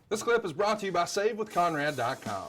This clip is brought to you by SaveWithConrad.com.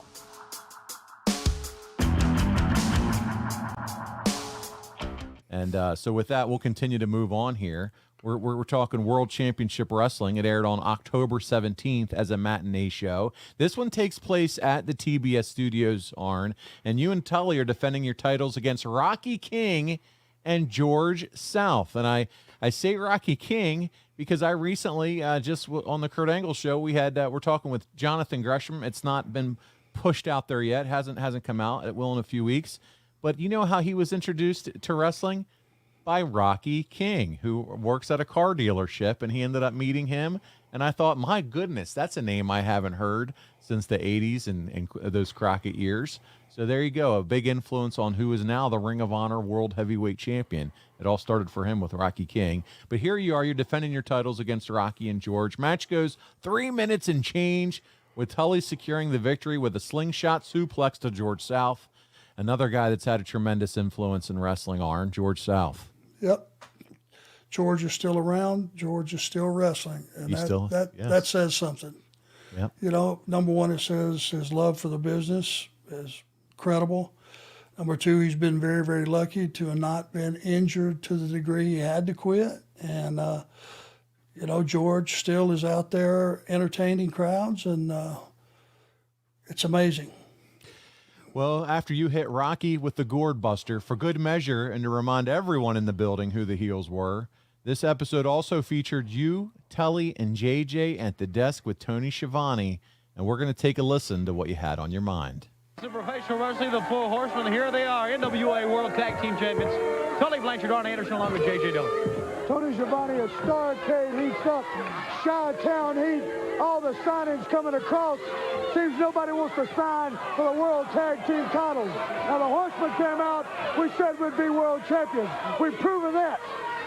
And so with that, we'll continue to move on here. We're talking World Championship Wrestling. It aired on October 17th as a matinee show. This one takes place at the TBS studios, Arn, and you and Tully are defending your titles against Rocky King and George South. And I say Rocky King because I recently, just on the Kurt Angle show, we're talking with Jonathan Gresham. It's not been pushed out there yet. Hasn't come out. It will in a few weeks. But you know how he was introduced to wrestling? By Rocky King, who works at a car dealership, and he ended up meeting him. And I thought, my goodness, that's a name I haven't heard since the 80s and those Crockett years. So there you go, a big influence on who is now the Ring of Honor World Heavyweight Champion. It all started for him with Rocky King. But here you are, you're defending your titles against Rocky and George. Match goes 3 minutes and change, with Tully securing the victory with a slingshot suplex to George South. Another guy that's had a tremendous influence in wrestling, Arn, George South. Yep. George is still around. George is still wrestling. And that says something. Yep. You know, number one, it says his love for the business is incredible. Number two, he's been very, very lucky to have not been injured to the degree he had to quit. And, you know, George still is out there entertaining crowds, and it's amazing. Well, after you hit Rocky with the gourd buster, for good measure and to remind everyone in the building who the heels were, this episode also featured you, Tully, and JJ at the desk with Tony Schiavone, and we're going to take a listen to what you had on your mind. Professional wrestling, the Four Horsemen, here they are, NWA World Tag Team Champions, Tully Blanchard, Arn Anderson, along with JJ Dillon. Tony Schiavone, a Starrcade heats up, Chi-Town heat, all the signings coming across. Seems nobody wants to sign for the World Tag Team titles. Now the Horsemen came out, we said we'd be world champions. We've proven that.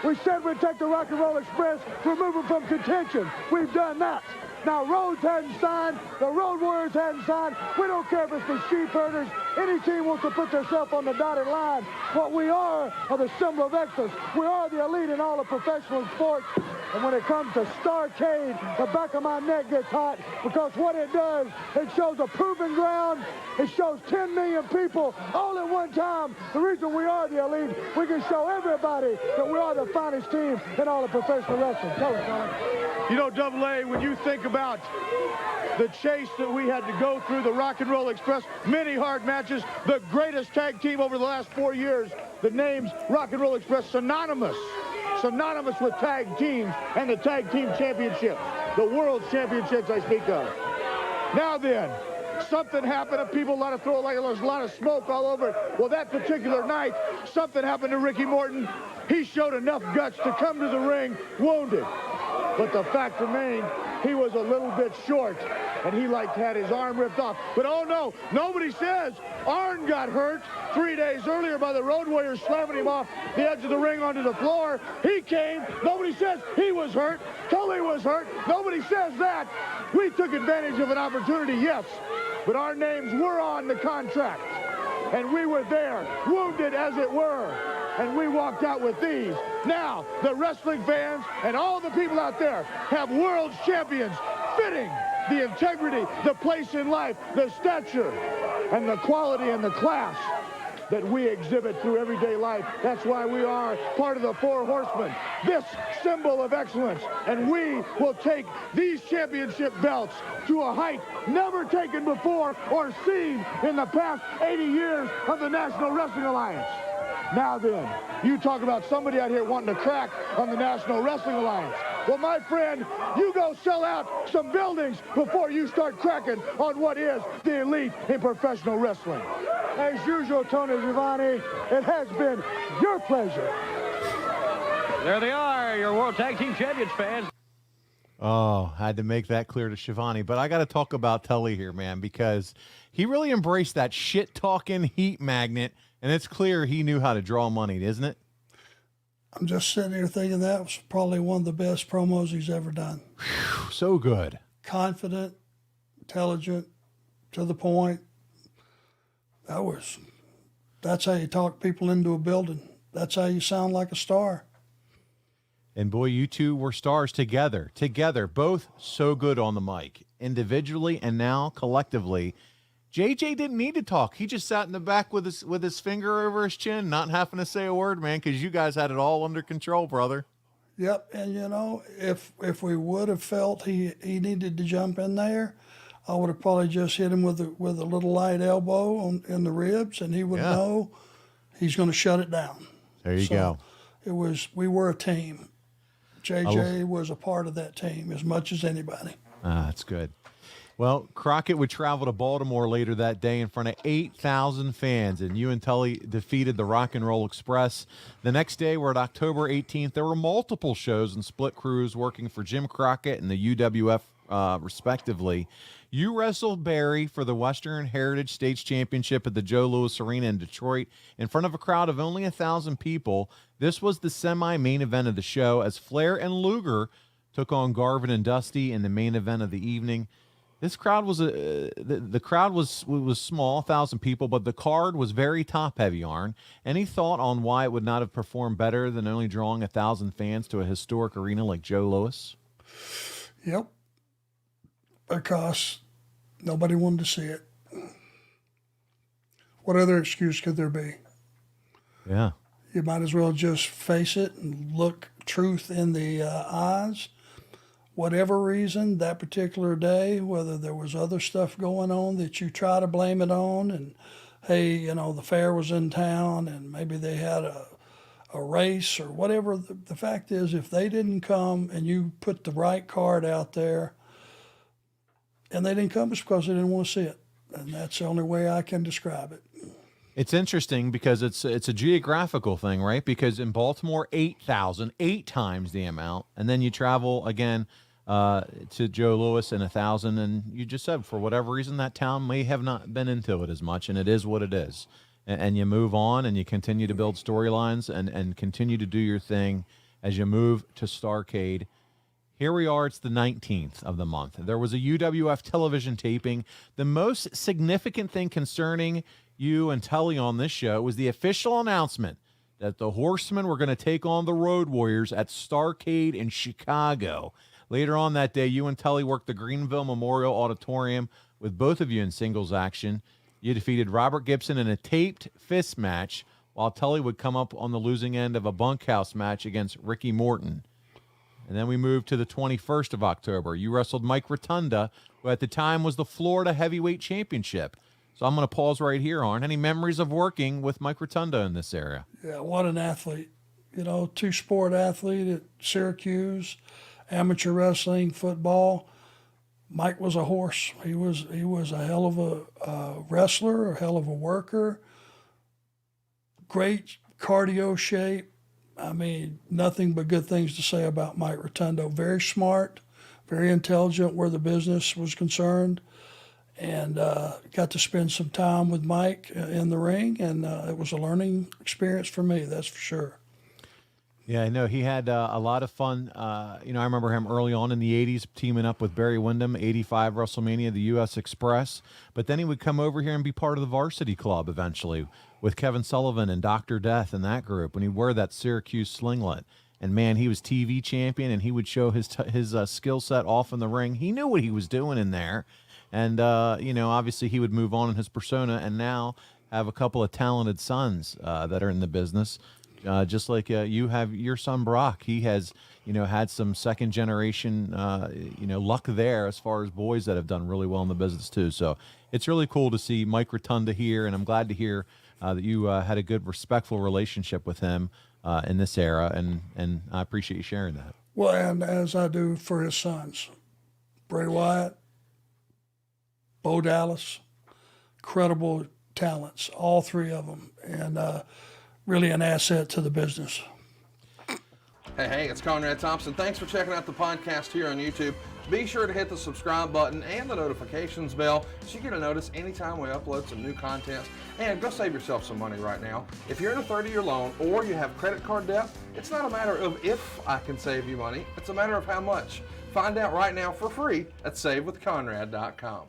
We said we'd take the Rock and Roll Express, remove them from contention. We've done that. Now Rhodes hadn't signed, the Road Warriors hadn't signed. We don't care if it's the sheep herders. Any team wants to put themselves on the dotted line. What we are the symbol of excellence. We are the elite in all of professional sports. And when it comes to Starrcade, the back of my neck gets hot because what it does, it shows a proven ground. It shows 10 million people all at one time. The reason we are the elite, we can show everybody that we are the finest team in all of professional wrestling. Tell us, Colin. You know, Double A, when you think about the chase that we had to go through, the Rock and Roll Express, many hard matches, the greatest tag team over the last 4 years, the name's Rock and Roll Express, synonymous with tag teams and the tag team championships, the world championships I speak of. Now then, something happened and people let it throw like there's a lot of smoke all over. Well, that particular night, something happened to Ricky Morton. He showed enough guts to come to the ring wounded. But the fact remained, he was a little bit short, and he had his arm ripped off. But oh no, nobody says Arn got hurt 3 days earlier by the Road Warriors slamming him off the edge of the ring onto the floor. He came, nobody says he was hurt. Tully was hurt, nobody says that. We took advantage of an opportunity, yes, but our names were on the contract. And we were there, wounded as it were. And we walked out with these. Now, the wrestling fans and all the people out there have world champions fitting the integrity, the place in life, the stature, and the quality and the class that we exhibit through everyday life. That's why we are part of the Four Horsemen, this symbol of excellence. And we will take these championship belts to a height never taken before or seen in the past 80 years of the National Wrestling Alliance. Now then, you talk about somebody out here wanting to crack on the National Wrestling Alliance. Well, my friend, you go sell out some buildings before you start cracking on what is the elite in professional wrestling. As usual, Tony Schiavone, it has been your pleasure. There they are, your World Tag Team Champions, fans. Oh, I had to make that clear to Schiavone. But I got to talk about Tully here, man, because he really embraced that shit-talking heat magnet, and it's clear he knew how to draw money, isn't it? I'm just sitting here thinking that was probably one of the best promos he's ever done. Whew, so good. Confident, intelligent, to the point. That's how you talk people into a building. That's how you sound like a star. And boy, you two were stars together, both so good on the mic. individually and now collectively. JJ didn't need to talk. He just sat in the back with his finger over his chin, not having to say a word, man, because you guys had it all under control, brother. Yep, and you know, if we would have felt he needed to jump in there, I would have probably just hit him with a little light elbow in the ribs, and he would know he's going to shut it down. There you go. We were a team. JJ was a part of that team as much as anybody. That's good. Well, Crockett would travel to Baltimore later that day in front of 8,000 fans, and you and Tully defeated the Rock and Roll Express. The next day, we're at October 18th. There were multiple shows and split crews working for Jim Crockett and the UWF, respectively. You wrestled Barry for the Western Heritage States Championship at the Joe Louis Arena in Detroit in front of a crowd of only 1,000 people. This was the semi-main event of the show as Flair and Luger took on Garvin and Dusty in the main event of the evening. This crowd was the crowd was small, 1,000 people, but the card was very top-heavy, Arn. Any thought on why it would not have performed better than only drawing 1,000 fans to a historic arena like Joe Louis? Yep. Because nobody wanted to see it. What other excuse could there be? Yeah. You might as well just face it and look truth in the eyes. Whatever reason, that particular day, whether there was other stuff going on that you try to blame it on, and hey, you know, the fair was in town and maybe they had a race or whatever. The fact is, if they didn't come and you put the right card out there and they didn't come, it's because they didn't want to see it. And that's the only way I can describe it. It's interesting because it's a geographical thing, right? Because in Baltimore, 8,000, 8 times the amount, and then you travel again to Joe Louis and 1,000, and you just said for whatever reason that town may have not been into it as much, and it is what it is. And you move on, and you continue to build storylines and continue to do your thing as you move to Starrcade. Here we are. It's the 19th of the month. There was a UWF television taping. The most significant thing concerning you and Tully on this show was the official announcement that the Horsemen were going to take on the Road Warriors at Starrcade in Chicago. Later on that day, you and Tully worked the Greenville Memorial Auditorium with both of you in singles action. You defeated Robert Gibson in a taped fist match, while Tully would come up on the losing end of a bunkhouse match against Ricky Morton. And then we moved to the 21st of October. You wrestled Mike Rotunda, who at the time was the Florida Heavyweight Championship. So I'm going to pause right here, Arn. Any memories of working with Mike Rotunda in this area? Yeah, what an athlete. You know, two-sport athlete at Syracuse, amateur wrestling, football. Mike was a horse. He was a hell of a wrestler, a hell of a worker. Great cardio shape. I mean, nothing but good things to say about Mike Rotunda. Very smart, very intelligent where the business was concerned. And got to spend some time with Mike in the ring, and it was a learning experience for me, that's for sure. Yeah, I know. He had a lot of fun. You know, I remember him early on in the 80s teaming up with Barry Windham, 85 WrestleMania, the U.S. Express. But then he would come over here and be part of the Varsity Club eventually with Kevin Sullivan and Dr. Death and that group when he'd wear that Syracuse slinglet. And, man, he was TV champion, and he would show his skill set off in the ring. He knew what he was doing in there. And, you know, obviously he would move on in his persona and now have a couple of talented sons that are in the business. Just like you have your son Brock. He has, you know, had some second generation, you know, luck there as far as boys that have done really well in the business too. So it's really cool to see Mike Rotunda here, and I'm glad to hear that you had a good, respectful relationship with him in this era, and I appreciate you sharing that. Well, and as I do for his sons, Bray Wyatt, Bo Dallas, incredible talents, all three of them, and really an asset to the business. Hey, it's Conrad Thompson. Thanks for checking out the podcast here on YouTube. Be sure to hit the subscribe button and the notifications bell so you get a notice anytime we upload some new content. And go save yourself some money right now. If you're in a 30-year loan or you have credit card debt, it's not a matter of if I can save you money, it's a matter of how much. Find out right now for free at SaveWithConrad.com.